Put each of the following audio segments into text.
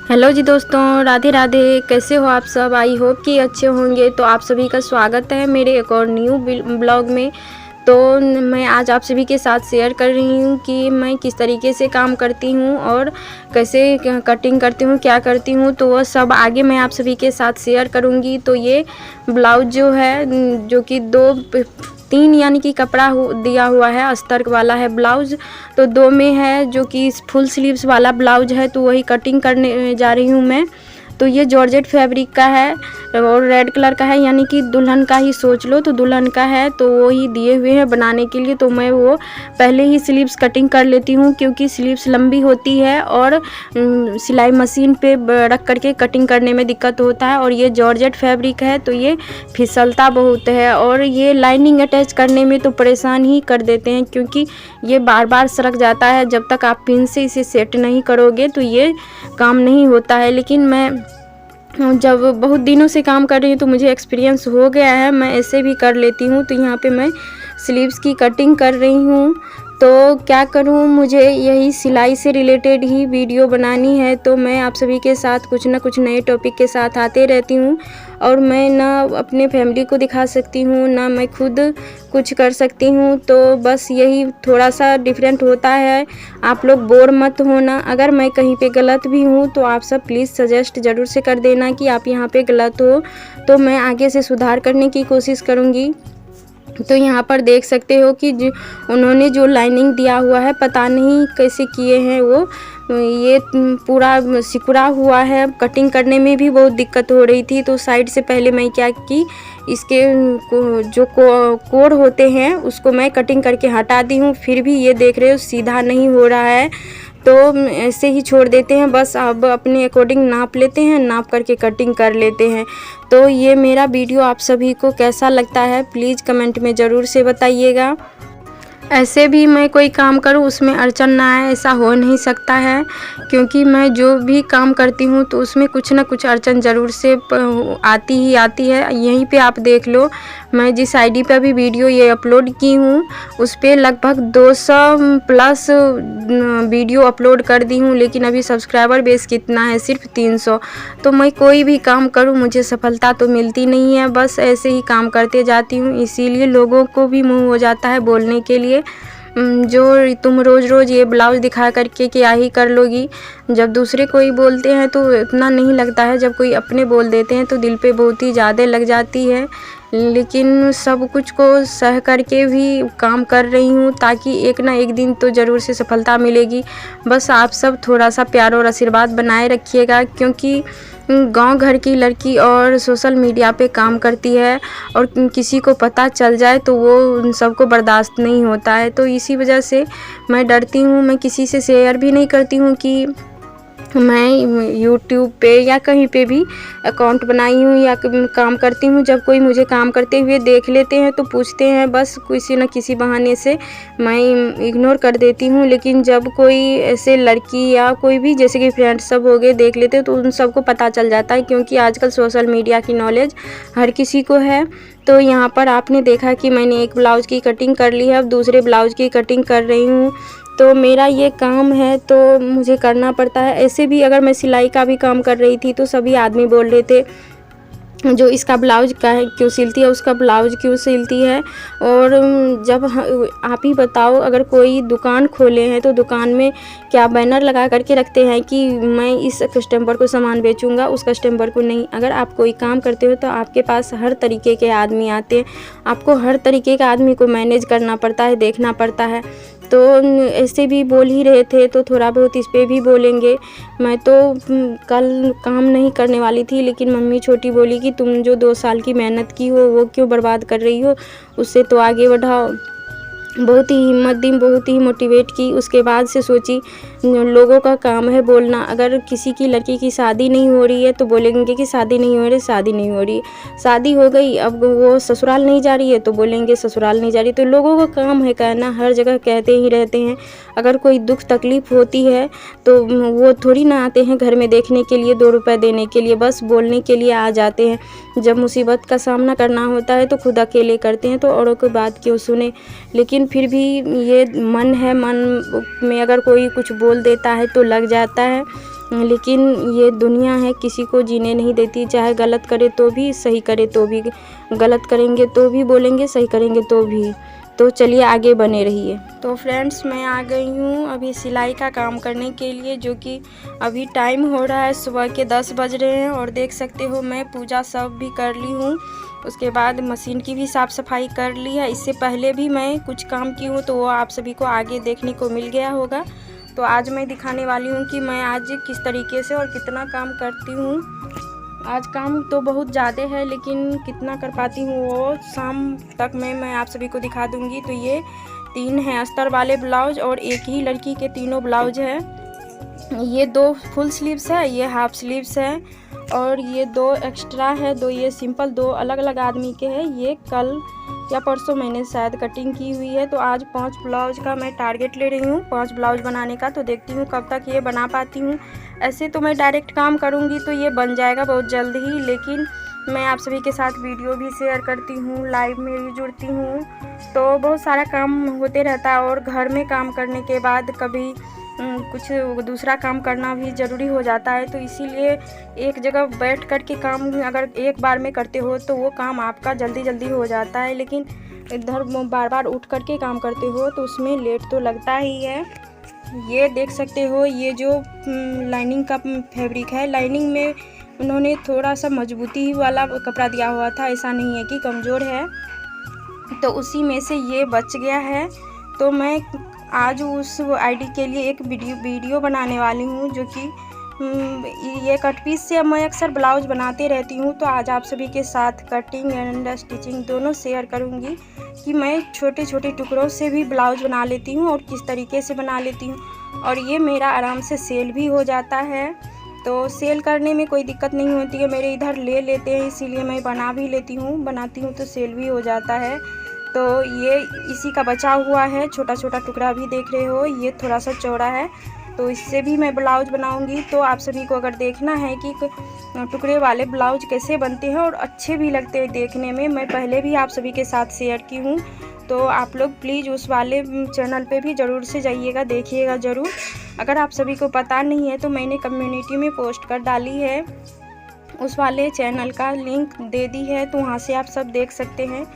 Hello जी दोस्तों, राधे राधे। कैसे हो आप सब? आई होप कि अच्छे होंगे। तो आप सभी का स्वागत है मेरे एक और न्यू ब्लॉग में। तो मैं आज आप सभी के साथ शेयर कर रही हूँ कि मैं किस तरीके से काम करती हूँ और कैसे कटिंग करती हूँ, क्या करती हूँ। तो वह सब आगे मैं आप सभी के साथ शेयर करूँगी। तो ये ब्लाउज जो है, जो कि 3 यानी कि कपड़ा दिया हुआ है, अस्तर वाला है ब्लाउज। तो 2 में है जो कि फुल स्लीव्स वाला ब्लाउज है, तो वही कटिंग करने जा रही हूँ मैं। तो ये जॉर्जेट फैब्रिक का है और रेड कलर का है, यानी कि दुल्हन का ही सोच लो। तो दुल्हन का है तो वो ही दिए हुए हैं बनाने के लिए। तो मैं वो पहले ही स्लीव्स कटिंग कर लेती हूँ, क्योंकि स्लीव्स लंबी होती है और सिलाई मशीन पे रख करके कटिंग करने में दिक्कत होता है। और ये जॉर्जेट फैब्रिक है तो ये फिसलता बहुत है, और ये लाइनिंग अटैच करने में तो परेशान ही कर देते हैं, क्योंकि ये बार बार सरक जाता है। जब तक आप पिन से इसे सेट नहीं करोगे तो ये काम नहीं होता है। लेकिन मैं जब बहुत दिनों से काम कर रही हूँ तो मुझे एक्सपीरियंस हो गया है, मैं ऐसे भी कर लेती हूँ। तो यहाँ पे मैं स्लीव्स की कटिंग कर रही हूँ। तो क्या करूँ, मुझे यही सिलाई से रिलेटेड ही वीडियो बनानी है। तो मैं आप सभी के साथ कुछ ना कुछ नए टॉपिक के साथ आते रहती हूँ, और मैं ना अपने फैमिली को दिखा सकती हूँ, ना मैं खुद कुछ कर सकती हूँ। तो बस यही थोड़ा सा डिफरेंट होता है। आप लोग बोर मत होना। अगर मैं कहीं पे गलत भी हूँ तो आप सब प्लीज़ सजेस्ट ज़रूर से कर देना कि आप यहाँ पे गलत हो, तो मैं आगे से सुधार करने की कोशिश करूँगी। तो यहाँ पर देख सकते हो कि उन्होंने जो लाइनिंग दिया हुआ है, पता नहीं कैसे किए हैं वो, ये पूरा सिकुड़ा हुआ है। कटिंग करने में भी बहुत दिक्कत हो रही थी। तो साइड से पहले मैं क्या की, इसके जो कोर होते हैं उसको मैं कटिंग करके हटा दी हूँ। फिर भी ये देख रहे हो सीधा नहीं हो रहा है, तो ऐसे ही छोड़ देते हैं। बस अब अपने अकॉर्डिंग नाप लेते हैं, नाप करके कटिंग कर लेते हैं। तो ये मेरा वीडियो आप सभी को कैसा लगता है प्लीज़ कमेंट में ज़रूर से बताइएगा। ऐसे भी मैं कोई काम करूं उसमें अड़चन ना आए, ऐसा हो नहीं सकता है, क्योंकि मैं जो भी काम करती हूं तो उसमें कुछ ना कुछ अड़चन ज़रूर से आती ही आती है। यहीं पे आप देख लो, मैं जिस आईडी पे अभी वीडियो ये अपलोड की हूं उस पर लगभग 200 प्लस वीडियो अपलोड कर दी हूं, लेकिन अभी सब्सक्राइबर बेस कितना है, सिर्फ 300। तो मैं कोई भी काम करूं मुझे सफलता तो मिलती नहीं है, बस ऐसे ही काम करते जाती हूं। इसीलिए लोगों को भी मुँह हो जाता है बोलने के लिए, जो तुम रोज़ रोज़ ये ब्लाउज़ दिखा करके क्या ही कर लोगी। जब दूसरे कोई बोलते हैं तो इतना नहीं लगता है, जब कोई अपने बोल देते हैं तो दिल पे बहुत ही ज़्यादा लग जाती है। लेकिन सब कुछ को सह करके भी काम कर रही हूँ, ताकि एक ना एक दिन तो ज़रूर से सफलता मिलेगी। बस आप सब थोड़ा सा प्यार और आशीर्वाद बनाए रखिएगा, क्योंकि गांव घर की लड़की और सोशल मीडिया पे काम करती है, और किसी को पता चल जाए तो वो उन सबको बर्दाश्त नहीं होता है। तो इसी वजह से मैं डरती हूँ, मैं किसी से शेयर भी नहीं करती हूँ कि मैं यूट्यूब पे या कहीं पे भी अकाउंट बनाई हूँ या काम करती हूँ। जब कोई मुझे काम करते हुए देख लेते हैं तो पूछते हैं, बस किसी न किसी बहाने से मैं इग्नोर कर देती हूँ। लेकिन जब कोई ऐसे लड़की या कोई भी जैसे कि फ्रेंड सब हो गए देख लेते हैं तो उन सबको पता चल जाता है, क्योंकि आजकल सोशल मीडिया की नॉलेज हर किसी को है। तो यहाँ पर आपने देखा कि मैंने एक ब्लाउज़ की कटिंग कर ली है, अब दूसरे ब्लाउज़ की कटिंग कर रही हूँ। तो मेरा ये काम है तो मुझे करना पड़ता है। ऐसे भी अगर मैं सिलाई का भी काम कर रही थी तो सभी आदमी बोल रहे थे, जो इसका ब्लाउज का है क्यों सिलती है, उसका ब्लाउज क्यों सिलती है। और जब आप ही बताओ, अगर कोई दुकान खोले हैं तो दुकान में क्या बैनर लगा करके रखते हैं कि मैं इस कस्टमर को सामान बेचूंगा, उस कस्टमर को नहीं। अगर आप कोई काम करते हो तो आपके पास हर तरीके के आदमी आते हैं, आपको हर तरीके के आदमी को मैनेज करना पड़ता है, देखना पड़ता है। तो ऐसे भी बोल ही रहे थे तो थोड़ा बहुत इस पे भी बोलेंगे। मैं तो कल काम नहीं करने वाली थी, लेकिन मम्मी छोटी बोली कि तुम जो 2 साल की मेहनत की हो वो क्यों बर्बाद कर रही हो, उससे तो आगे बढ़ाओ। बहुत ही हिम्मत दी, बहुत ही मोटिवेट की। उसके बाद से सोची लोगों का काम है बोलना। अगर किसी की लड़की की शादी नहीं हो रही है तो बोलेंगे कि शादी नहीं हो रही, शादी नहीं हो रही। शादी हो गई, अब वो ससुराल नहीं जा रही है तो बोलेंगे ससुराल नहीं जा रही। तो लोगों का काम है कहना, हर जगह कहते ही रहते हैं। अगर कोई दुख तकलीफ़ होती है तो वो थोड़ी ना आते हैं घर में देखने के लिए, 2 रुपए देने के लिए, बस बोलने के लिए आ जाते हैं। जब मुसीबत का सामना करना होता है तो खुद अकेले करते हैं, तो औरों की बात क्यों सुने। लेकिन फिर भी ये मन है, मन में अगर कोई कुछ बोल देता है तो लग जाता है। लेकिन ये दुनिया है, किसी को जीने नहीं देती। चाहे गलत करे तो भी, सही करे तो भी, गलत करेंगे तो भी बोलेंगे, सही करेंगे तो भी। तो चलिए आगे बने रहिए। तो फ्रेंड्स, मैं आ गई हूँ अभी सिलाई का काम करने के लिए, जो कि अभी टाइम हो रहा है, सुबह के 10 बज रहे हैं। और देख सकते हो मैं पूजा सब भी कर ली हूँ। उसके बाद मशीन की भी साफ़ सफाई कर ली है। इससे पहले भी मैं कुछ काम की हूँ, तो वो आप सभी को आगे देखने को मिल गया होगा। तो आज मैं दिखाने वाली हूँ कि मैं आज किस तरीके से और कितना काम करती हूँ। आज काम तो बहुत ज़्यादा है, लेकिन कितना कर पाती हूँ वो शाम तक मैं आप सभी को दिखा दूँगी। तो ये 3 हैं अस्तर वाले ब्लाउज और एक ही लड़की के तीनों ब्लाउज है। ये 2 फुल स्लीव्स है, ये हाफ स्लीव्स है, और ये 2 एक्स्ट्रा है, 2 ये सिंपल, 2 अलग अलग आदमी के हैं। ये कल या परसों मैंने शायद कटिंग की हुई है। तो आज 5 ब्लाउज का मैं टारगेट ले रही हूँ, 5 ब्लाउज बनाने का। तो देखती हूँ कब तक ये बना पाती हूँ। ऐसे तो मैं डायरेक्ट काम करूँगी तो ये बन जाएगा बहुत जल्द ही, लेकिन मैं आप सभी के साथ वीडियो भी शेयर करती हूँ, लाइव में भी जुड़ती हूँ, तो बहुत सारा काम होते रहता है। और घर में काम करने के बाद कभी कुछ दूसरा काम करना भी ज़रूरी हो जाता है। तो इसीलिए एक जगह बैठ कर के काम अगर एक बार में करते हो तो वो काम आपका जल्दी जल्दी हो जाता है, लेकिन इधर बार बार उठ कर के काम करते हो तो उसमें लेट तो लगता ही है। ये देख सकते हो, ये जो लाइनिंग का फैब्रिक है, लाइनिंग में उन्होंने थोड़ा सा मजबूती वाला कपड़ा दिया हुआ था, ऐसा नहीं है कि कमज़ोर है। तो उसी में से ये बच गया है। तो मैं आज उस आईडी के लिए एक वीडियो बनाने वाली हूँ, जो कि ये कट पीस से मैं अक्सर ब्लाउज बनाते रहती हूँ। तो आज आप सभी के साथ कटिंग एंड स्टिचिंग दोनों शेयर करूँगी कि मैं छोटे छोटे टुकड़ों से भी ब्लाउज बना लेती हूँ और किस तरीके से बना लेती हूँ। और ये मेरा आराम से सेल भी हो जाता है, तो सेल करने में कोई दिक्कत नहीं होती है। मेरे इधर ले लेते हैं, इसीलिए मैं बना भी लेती हूँ, बनाती हूँ तो सेल भी हो जाता है। तो ये इसी का बचा हुआ है, छोटा छोटा टुकड़ा भी देख रहे हो, ये थोड़ा सा चौड़ा है। तो इससे भी मैं ब्लाउज बनाऊंगी। तो आप सभी को अगर देखना है कि टुकड़े वाले ब्लाउज कैसे बनते हैं और अच्छे भी लगते हैं देखने में, मैं पहले भी आप सभी के साथ शेयर की हूँ। तो आप लोग प्लीज़ उस वाले चैनल पे भी ज़रूर से जाइएगा, देखिएगा ज़रूर। अगर आप सभी को पता नहीं है तो मैंने कम्युनिटी में पोस्ट कर डाली है, उस वाले चैनल का लिंक दे दी है, तो वहाँ से आप सब देख सकते हैं।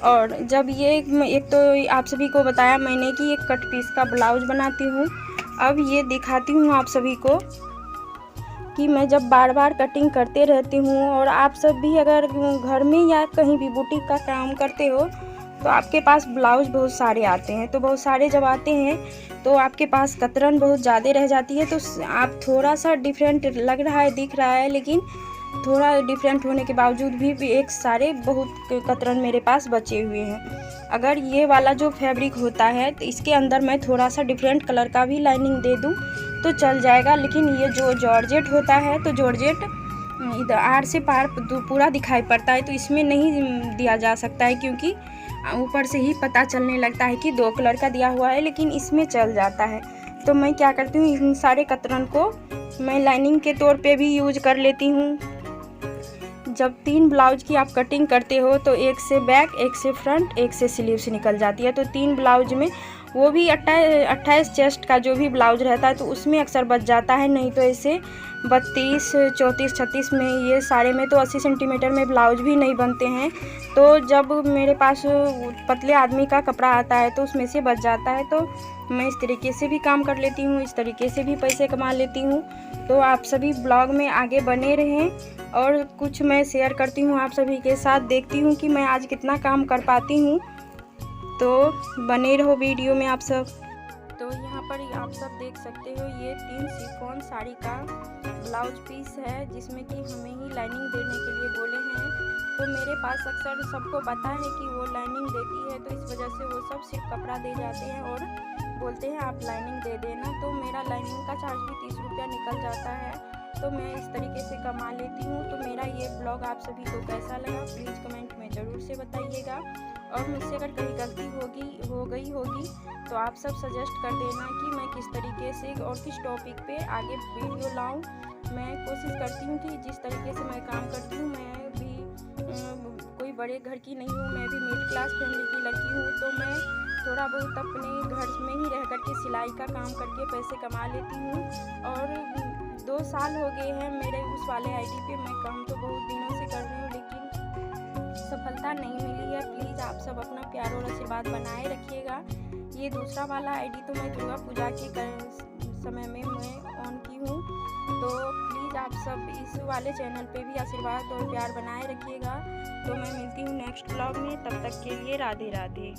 और जब ये एक तो आप सभी को बताया मैंने कि एक कट पीस का ब्लाउज बनाती हूँ, अब ये दिखाती हूँ आप सभी को कि मैं जब बार बार कटिंग करते रहती हूँ, और आप सब भी अगर घर में या कहीं भी बुटीक का काम करते हो तो आपके पास ब्लाउज बहुत सारे आते हैं। तो बहुत सारे जब आते हैं तो आपके पास कतरन बहुत ज़्यादा रह जाती है। तो आप थोड़ा सा डिफरेंट लग रहा है, दिख रहा है, लेकिन थोड़ा डिफरेंट होने के बावजूद भी एक सारे बहुत कतरन मेरे पास बचे हुए हैं। अगर ये वाला जो फैब्रिक होता है तो इसके अंदर मैं थोड़ा सा डिफरेंट कलर का भी लाइनिंग दे दूँ तो चल जाएगा। लेकिन ये जो जॉर्जेट होता है तो जॉर्जेट इधर आर से पार पूरा दिखाई पड़ता है, तो इसमें नहीं दिया जा सकता है, क्योंकि ऊपर से ही पता चलने लगता है कि 2 कलर का दिया हुआ है, लेकिन इसमें चल जाता है। तो मैं क्या करती हूँ, इन सारे कतरन को मैं लाइनिंग के तौर पे भी यूज कर लेती हूँ। जब 3 ब्लाउज की आप कटिंग करते हो तो एक से बैक, एक से फ्रंट, एक से स्लीव्स निकल जाती है। तो 3 ब्लाउज में वो भी 28 चेस्ट का जो भी ब्लाउज रहता है तो उसमें अक्सर बच जाता है, नहीं तो ऐसे 32, 34, 36 में, ये सारे में तो 80 सेंटीमीटर में ब्लाउज भी नहीं बनते हैं। तो जब मेरे पास पतले आदमी का कपड़ा आता है तो उसमें से बच जाता है। तो मैं इस तरीके से भी काम कर लेती हूँ, इस तरीके से भी पैसे कमा लेती हूँ। तो आप सभी ब्लॉग में आगे बने रहें, और कुछ मैं शेयर करती हूँ आप सभी के साथ, देखती हूँ कि मैं आज कितना काम कर पाती हूँ। तो बने रहो वीडियो में आप सब। तो यहाँ पर आप सब देख सकते हो, ये 3 शिफॉन साड़ी का ब्लाउज पीस है, जिसमें कि हमें ही लाइनिंग देने के लिए बोले हैं। तो मेरे पास अक्सर सबको पता है कि वो लाइनिंग देती है, तो इस वजह से वो सब सिर्फ कपड़ा दे जाते हैं और बोलते हैं आप लाइनिंग दे देना। तो मेरा लाइनिंग का चार्ज भी 30 रुपया निकल जाता है, तो मैं इस तरीके से कमा लेती हूँ। तो मेरा ये ब्लॉग आप सभी को कैसा लगा प्लीज़ कमेंट में ज़रूर से बताइएगा, और मुझसे अगर कहीं गलती हो गई होगी तो आप सब सजेस्ट कर देना कि मैं किस तरीके से और किस टॉपिक पे आगे वीडियो लाऊं। मैं कोशिश करती हूँ कि जिस तरीके से मैं काम करती हूँ, मैं भी कोई बड़े घर की नहीं हूँ, मैं भी मिडिल क्लास फैमिली की लड़की हूँ। तो मैं थोड़ा बहुत अपने घर में ही रह करके सिलाई का काम करके पैसे कमा लेती हूँ, और 2 साल हो गए हैं मेरे उस वाले आईडी पे। मैं काम तो बहुत दिनों से कर रही हूँ लेकिन सफलता नहीं मिली है। प्लीज़ आप सब अपना प्यार और आशीर्वाद बनाए रखिएगा। ये दूसरा वाला आईडी तो मैं दुर्गा पूजा के समय में मैं ऑन की हूँ, तो प्लीज़ आप सब इस वाले चैनल पे भी आशीर्वाद और प्यार बनाए रखिएगा। तो मैं मिलती हूँ नेक्स्ट ब्लॉग में, तब तक के लिए राधे राधे।